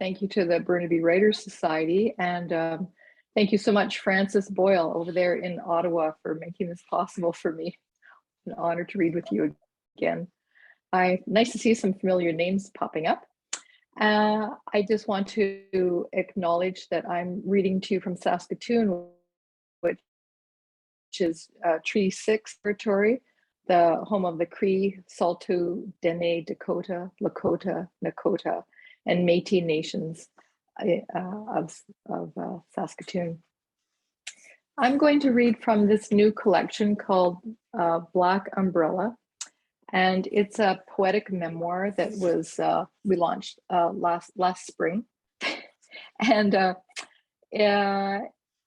Thank you to the Burnaby Writers Society, and thank you so much, Frances Boyle, over there in Ottawa, for making this possible for me. An honor to read with you again. Nice to see some familiar names popping up. I just want to acknowledge that I'm reading to you from Saskatoon, which is Treaty 6 territory, the home of the Cree, Saulteaux, Dene, Dakota, Lakota, Nakota, and Métis nations of Saskatoon. I'm going to read from this new collection called Black Umbrella, and it's a poetic memoir that was we launched last spring, and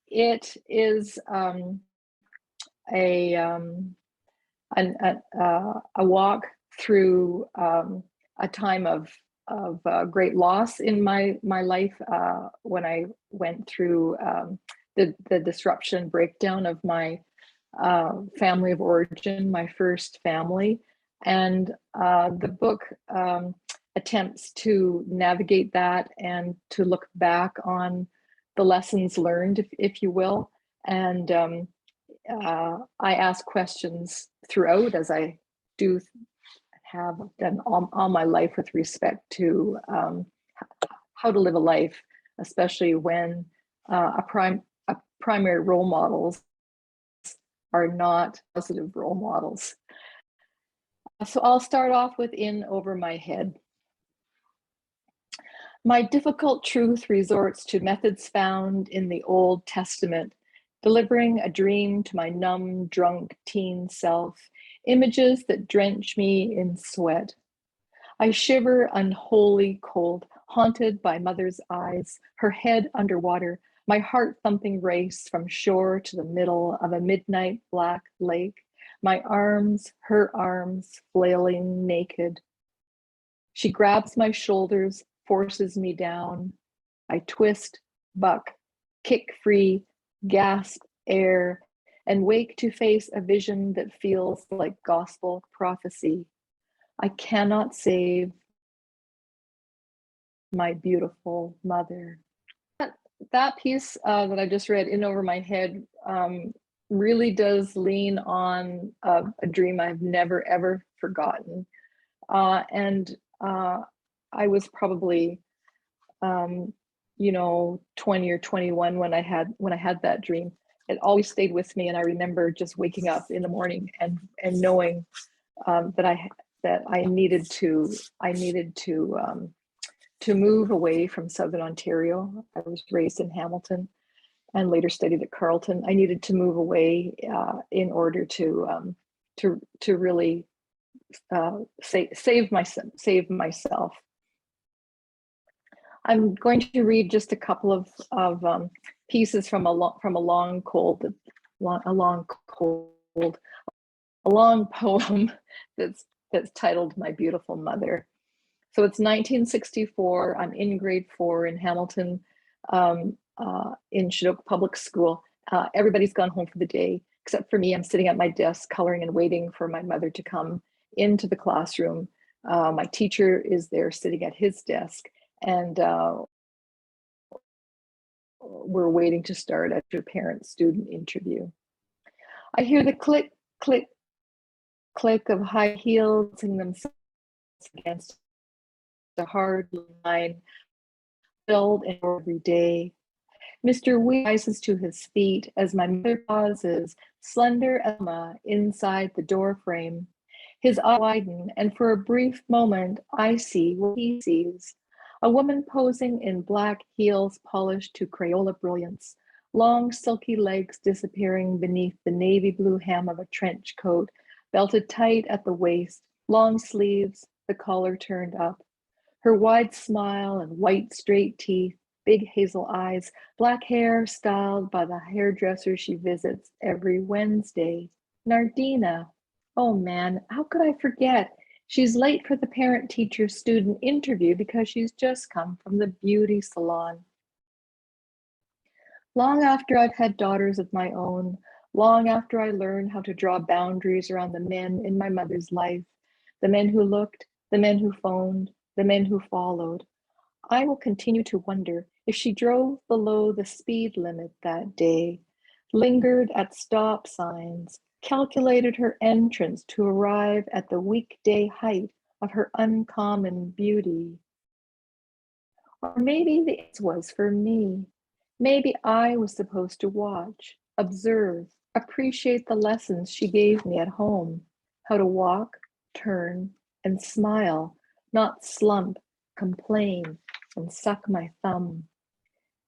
it is a walk through a time of great loss in my life when I went through the disruption breakdown of my family of origin, my first family. And the book attempts to navigate that and to look back on the lessons learned, if you will. And I ask questions throughout, as I do have done all my life, with respect to how to live a life, especially when primary role models are not positive role models. So I'll start off with In Over My Head. My difficult truth resorts to methods found in the Old Testament, delivering a dream to my numb, drunk teen self, images that drench me in sweat. I shiver unholy cold, haunted by mother's eyes, her head underwater, my heart-thumping race from shore to the middle of a midnight black lake, my arms, her arms, flailing naked. She grabs my shoulders, forces me down. I twist, buck, kick free, gasp air, and wake to face a vision that feels like gospel prophecy. I cannot save my beautiful mother. That piece that I just read, In Over My Head, really does lean on a dream I've never, ever forgotten. And I was probably, 20 or 21 when I had that dream. It always stayed with me, and I remember just waking up in the morning and knowing that I needed to move away from Southern Ontario. I was raised in Hamilton and later studied at Carleton. I needed to move away in order to really save myself. I'm going to read just a couple of pieces from a long poem that's titled My Beautiful Mother. So it's 1964. I'm in grade 4 in Hamilton, in Chinook Public School. Everybody's gone home for the day, except for me. I'm sitting at my desk coloring and waiting for my mother to come into the classroom. My teacher is there sitting at his desk, and we're waiting to start at your parent-student interview. I hear the click, click, click of high heels hitting themselves against the hard line filled in every day. Mr. Wee rises to his feet as my mother pauses, slender Emma inside the door frame. His eyes widen, and for a brief moment, I see what he sees. A woman posing in black heels polished to Crayola brilliance, long silky legs disappearing beneath the navy blue hem of a trench coat, belted tight at the waist, long sleeves, the collar turned up. Her wide smile and white straight teeth, big hazel eyes, black hair styled by the hairdresser she visits every Wednesday. Nardina. Oh man, how could I forget? She's late for the parent-teacher student interview because she's just come from the beauty salon. Long after I've had daughters of my own, long after I learned how to draw boundaries around the men in my mother's life, the men who looked, the men who phoned, the men who followed, I will continue to wonder if she drove below the speed limit that day, lingered at stop signs, calculated her entrance to arrive at the weekday height of her uncommon beauty. Or maybe this was for me. Maybe I was supposed to watch, observe, appreciate the lessons she gave me at home, how to walk, turn, and smile, not slump, complain, and suck my thumb.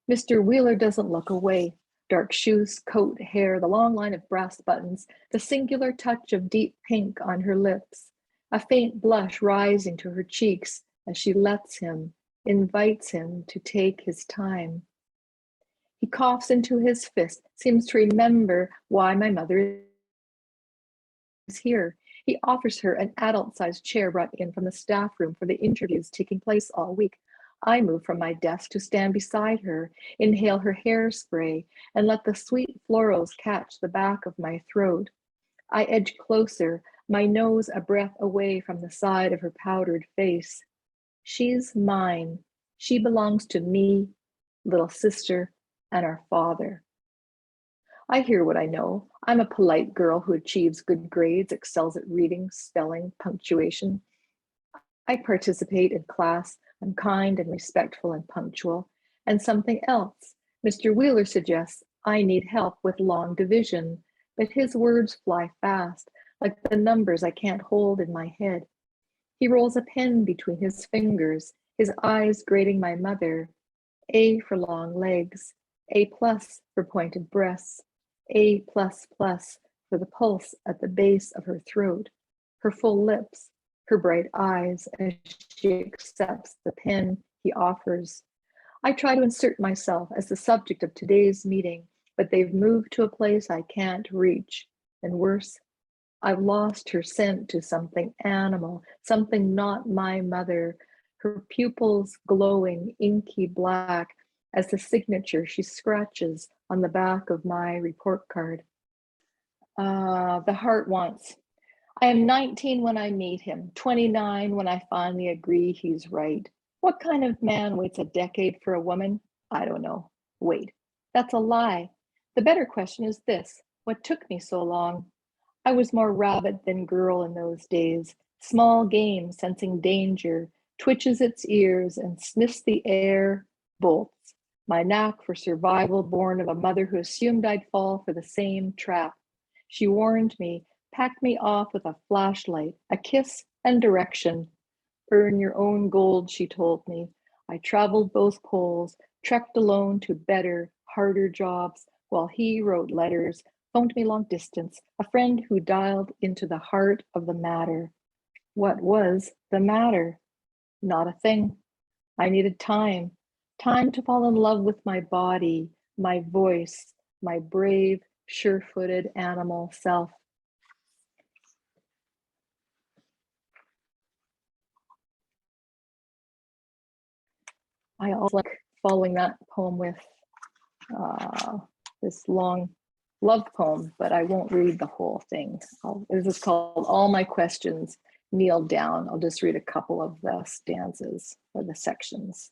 Mr. Wheeler doesn't look away. Dark shoes, coat, hair, the long line of brass buttons, the singular touch of deep pink on her lips, a faint blush rising to her cheeks as she lets him, invites him to take his time. He coughs into his fist, seems to remember why my mother is here. He offers her an adult-sized chair brought in from the staff room for the interviews taking place all week. I move from my desk to stand beside her, inhale her hairspray, and let the sweet florals catch the back of my throat. I edge closer, my nose a breath away from the side of her powdered face. She's mine. She belongs to me, little sister, and our father. I hear what I know. I'm a polite girl who achieves good grades, excels at reading, spelling, punctuation. I participate in class. I'm kind and respectful and punctual. And something else. Mr. Wheeler suggests I need help with long division, but his words fly fast, like the numbers I can't hold in my head. He rolls a pen between his fingers, his eyes grading my mother. A for long legs, A+ for pointed breasts, A++ for the pulse at the base of her throat, her full lips, her bright eyes as she accepts the pen he offers. I try to insert myself as the subject of today's meeting, but they've moved to a place I can't reach. And worse, I've lost her scent to something animal, something not my mother, her pupils glowing inky black as the signature she scratches on the back of my report card. The heart wants. I am 19 when I meet him, 29 when I finally agree he's right. What kind of man waits a decade for a woman? I don't know. Wait, that's a lie. The better question is this: what took me so long? I was more rabbit than girl in those days. Small game, sensing danger, twitches its ears and sniffs the air, bolts. My knack for survival born of a mother who assumed I'd fall for the same trap. She warned me, packed me off with a flashlight, a kiss, and direction. Earn your own gold, she told me. I traveled both poles, trekked alone to better, harder jobs, while he wrote letters, phoned me long distance, a friend who dialed into the heart of the matter. What was the matter? Not a thing. I needed time, time to fall in love with my body, my voice, my brave, sure-footed animal self. I also like following that poem with this long love poem, but I won't read the whole thing. This is called All My Questions Kneel Down. I'll just read a couple of the stanzas or the sections.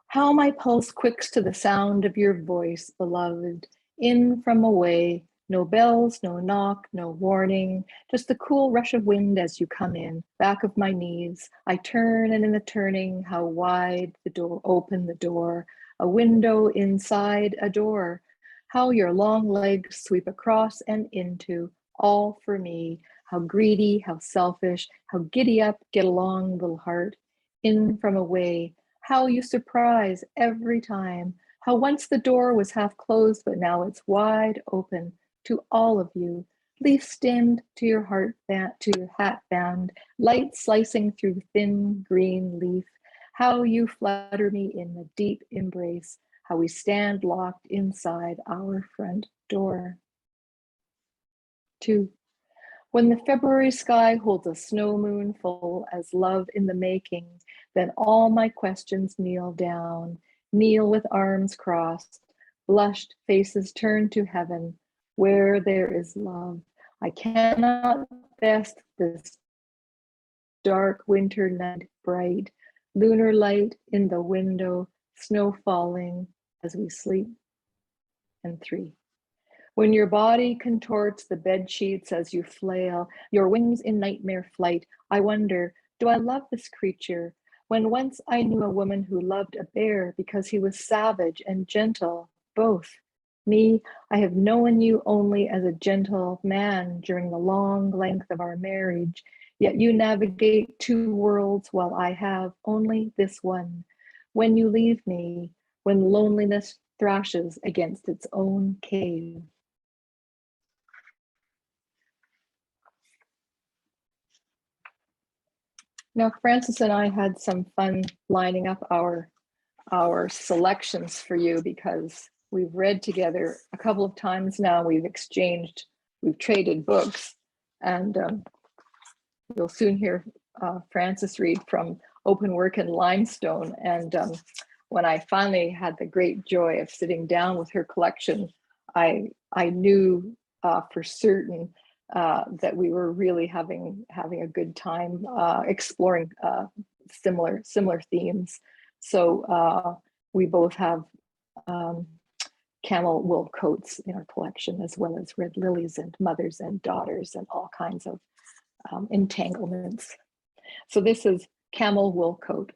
How my pulse quicks to the sound of your voice, beloved, in from away, no bells, no knock, no warning, just the cool rush of wind as you come in, back of my knees. I turn, and in the turning, how wide the door, open the door, a window inside a door, how your long legs sweep across and into, all for me, how greedy, how selfish, how giddy up, get along, little heart, in from away, how you surprise every time, how once the door was half closed, but now it's wide open to all of you. Leaf stemmed to your heart band, to your hat band, light slicing through thin green leaf. How you flutter me in the deep embrace, how we stand locked inside our front door. 2. When the February sky holds a snow moon full as love in the making, then all my questions kneel down, kneel with arms crossed, blushed faces turned to heaven, where there is love. I cannot best this dark winter night bright, lunar light in the window, snow falling as we sleep. And 3. When your body contorts the bed sheets as you flail, your wings in nightmare flight, I wonder, do I love this creature? When once I knew a woman who loved a bear because he was savage and gentle, both. Me, I have known you only as a gentle man during the long length of our marriage, yet you navigate 2 worlds while I have only this one. When you leave me, when loneliness thrashes against its own cave. Now, Francis and I had some fun lining up our selections for you because we've read together a couple of times now. We've traded books, and you'll soon hear Francis read from Open Work in Limestone. And when I finally had the great joy of sitting down with her collection, I knew for certain that we were really having a good time exploring similar themes. So we both have camel wool coats in our collection, as well as red lilies and mothers and daughters and all kinds of entanglements. So this is Camel Wool Coat.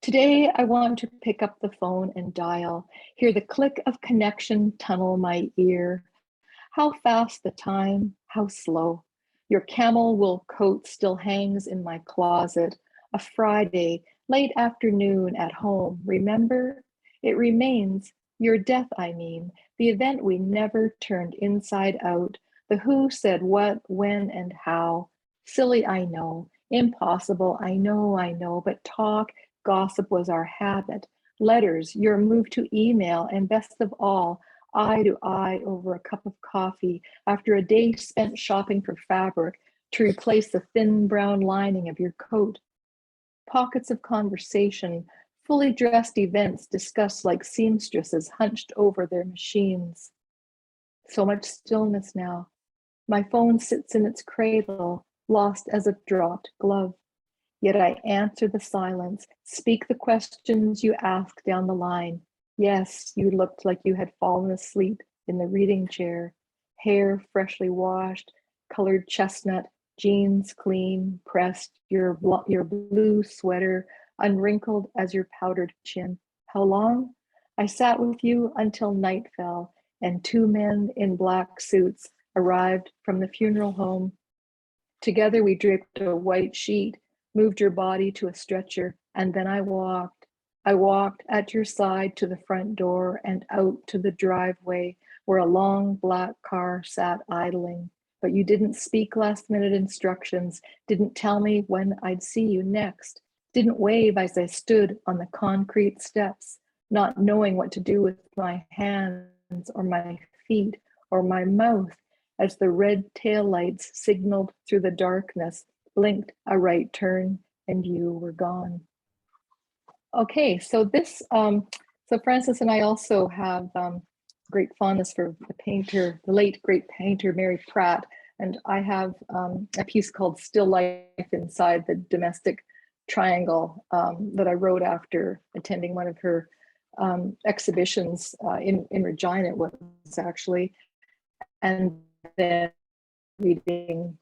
Today, I want to pick up the phone and dial, hear the click of connection tunnel my ear. How fast the time, how slow. Your camel wool coat still hangs in my closet. A Friday, late afternoon at home. Remember? It remains, your death, I mean, the event we never turned inside out. The who said what, when, and how. Silly, I know. Impossible, I know, but talk, gossip was our habit. Letters, your move to email, and best of all, eye to eye over a cup of coffee after a day spent shopping for fabric to replace the thin brown lining of your coat. Pockets of conversation, fully dressed events discussed like seamstresses hunched over their machines. So much stillness now. My phone sits in its cradle, lost as a dropped glove. Yet I answer the silence, speak the questions you ask down the line. Yes, you looked like you had fallen asleep in the reading chair, hair freshly washed, colored chestnut, jeans clean, pressed, your blue sweater unwrinkled as your powdered chin. How long? I sat with you until night fell, and 2 men in black suits arrived from the funeral home. Together we draped a white sheet, moved your body to a stretcher, and then I walked. I walked at your side to the front door and out to the driveway where a long black car sat idling. But you didn't speak last-minute instructions, didn't tell me when I'd see you next, didn't wave as I stood on the concrete steps, not knowing what to do with my hands or my feet or my mouth as the red taillights signaled through the darkness, blinked a right turn, and you were gone. Okay, so so Francis and I also have great fondness for the late great painter Mary Pratt, and I have a piece called Still Life Inside the Domestic Triangle that I wrote after attending one of her exhibitions in Regina, it was actually, and then reading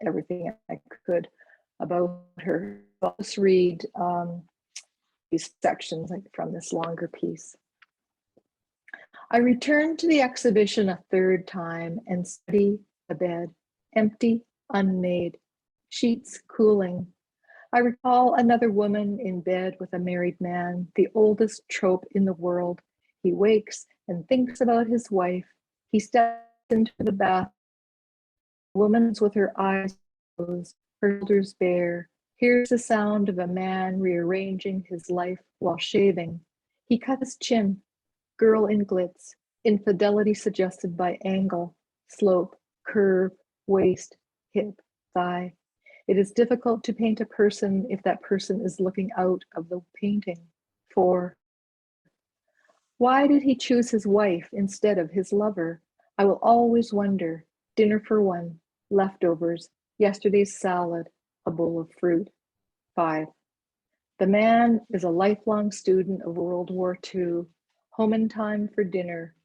everything I could about her. I'll just read these sections from this longer piece. I returned to the exhibition a 3rd time and studied the bed, empty, unmade, sheets cooling. I recall another woman in bed with a married man, the oldest trope in the world. He wakes and thinks about his wife. He steps into the bath. The woman's with her eyes closed, her shoulders bare. Hears the sound of a man rearranging his life while shaving. He cut his chin. Girl in glitz, infidelity suggested by angle, slope, curve, waist, hip, thigh. It is difficult to paint a person if that person is looking out of the painting. 4. Why did he choose his wife instead of his lover? I will always wonder. dinner for one, leftovers, yesterday's salad, a bowl of fruit. 5. The man is a lifelong student of World War II, home in time for dinner,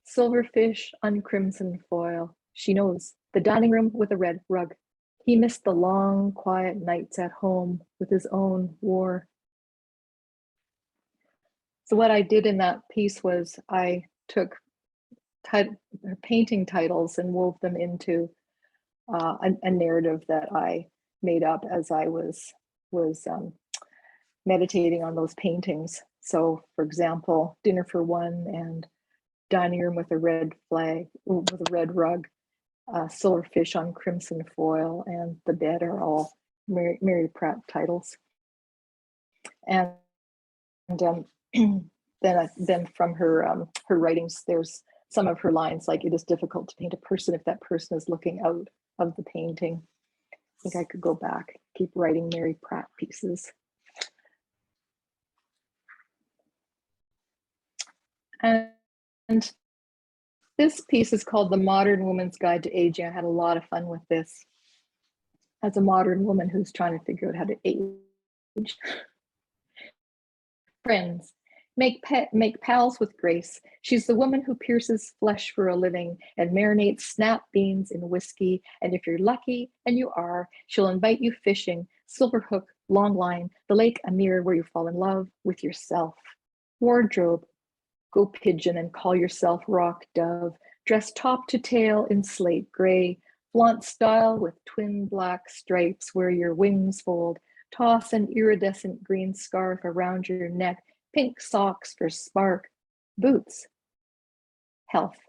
silverfish on crimson foil. She knows the dining room with a red rug. He missed the long, quiet nights at home with his own war. So what I did in that piece was I took painting titles and wove them into a narrative that I made up as I was meditating on those paintings. So, for example, Dinner for One and Dining Room with a Red Flag, with a red rug, Silverfish on Crimson Foil, and The Bed are all Mary Pratt titles. And then from her writings, there's some of her lines like, "It is difficult to paint a person if that person is looking out of the painting." I think I could go back, keep writing Mary Pratt pieces. And this piece is called The Modern Woman's Guide to Aging. I had a lot of fun with this as a modern woman who's trying to figure out how to age. Friends, make pals with Grace. She's the woman who pierces flesh for a living and marinates snap beans in whiskey. And if you're lucky, and you are, she'll invite you fishing, silver hook, long line, the lake a mirror where you fall in love with yourself. Wardrobe, go pigeon and call yourself rock dove. Dress top to tail in slate gray. Flaunt style with twin black stripes where your wings fold. Toss an iridescent green scarf around your neck. Pink socks for spark. Boots. Health.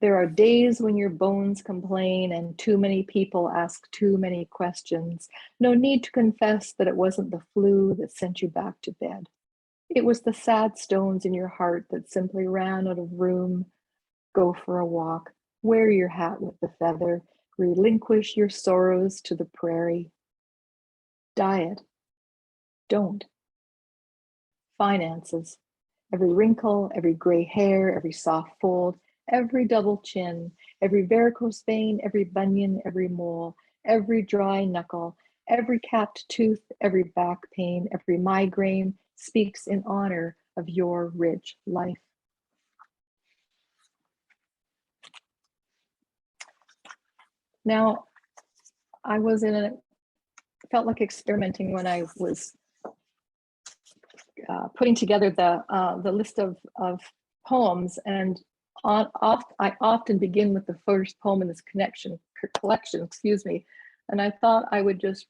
There are days when your bones complain and too many people ask too many questions. No need to confess that it wasn't the flu that sent you back to bed. It was the sad stones in your heart that simply ran out of room. Go for a walk. Wear your hat with the feather. Relinquish your sorrows to the prairie. Diet. Don't. Finances. Every wrinkle, every gray hair, every soft fold, every double chin, every varicose vein, every bunion, every mole, every dry knuckle, every capped tooth, every back pain, every migraine speaks in honor of your rich life. Now, I was felt like experimenting when I was putting together the list of poems, and I often begin with the first poem in this collection, and I thought I would just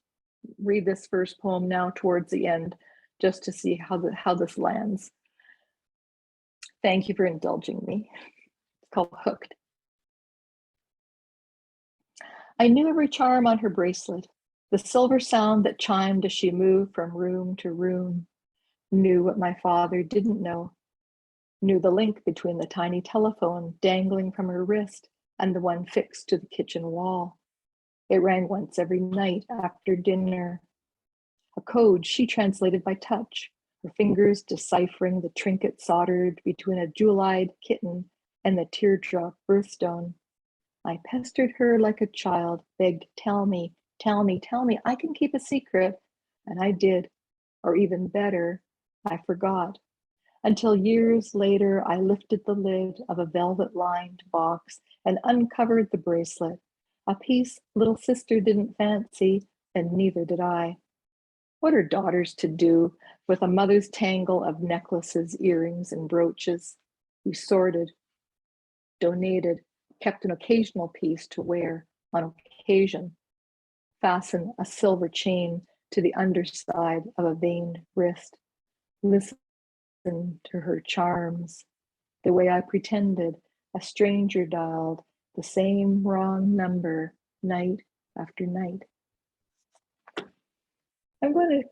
read this first poem now towards the end, just to see how this lands. Thank you for indulging me. It's called Hooked. I knew every charm on her bracelet, the silver sound that chimed as she moved from room to room. Knew what my father didn't know. Knew the link between the tiny telephone dangling from her wrist and the one fixed to the kitchen wall. It rang once every night after dinner. A code she translated by touch, her fingers deciphering the trinket soldered between a jewel-eyed kitten and the teardrop birthstone. I pestered her like a child, begged, tell me, tell me, tell me, I can keep a secret. And I did, or even better, I forgot. Until years later, I lifted the lid of a velvet-lined box and uncovered the bracelet, a piece little sister didn't fancy, and neither did I. What are daughters to do with a mother's tangle of necklaces, earrings, and brooches? We sorted, donated, kept an occasional piece to wear on occasion, fasten a silver chain to the underside of a veined wrist, listen to her charms, the way I pretended a stranger dialed the same wrong number night after night. I'm going to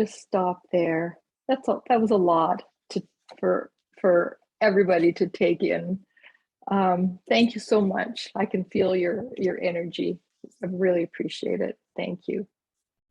just stop there. That was a lot for everybody to take in. Thank you so much. I can feel your energy. I really appreciate it. Thank you.